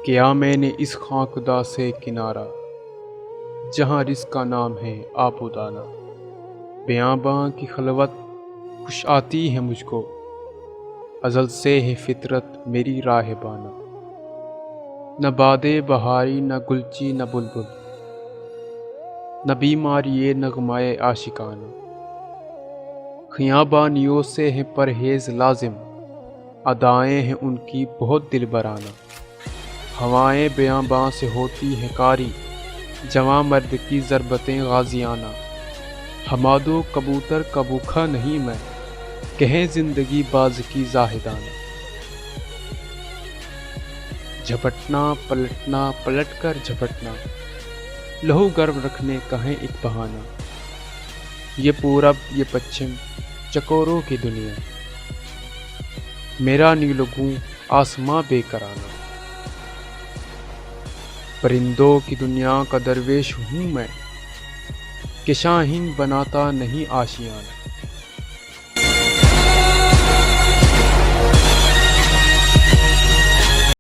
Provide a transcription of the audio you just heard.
کیا میں نے اس خاکدہ سے کنارہ، جہاں رزق کا نام ہے آپ و دانا۔ بیاباں کی خلوت خوش آتی ہے مجھ کو، ازل سے ہے فطرت میری راہ بانا۔ نہ باد بہاری نہ گلچی نہ بلبل، نہ بیماری نغمۂ عاشقانہ۔ خیابانیوں سے ہے پرہیز لازم، ادائیں ہیں ان کی بہت دل برانہ۔ ہوائیں بیاباں سے ہوتی ہے کاری، جواں مرد کی ضربتیں غازیانہ۔ حماد و کبوتر کا بھوکھا نہیں میں، کہیں زندگی باز کی زاہدانہ۔ جھپٹنا پلٹنا پلٹ کر جھپٹنا، لہو گرم رکھنے کا ہے ایک بہانہ۔ یہ پورب یہ پچھم چکوروں کی دنیا، میرا نیل و گوں آسماں بے کرانہ۔ پرندوں کی دنیا کا درویش ہوں میں، کہ شاہین بناتا نہیں آشیانہ۔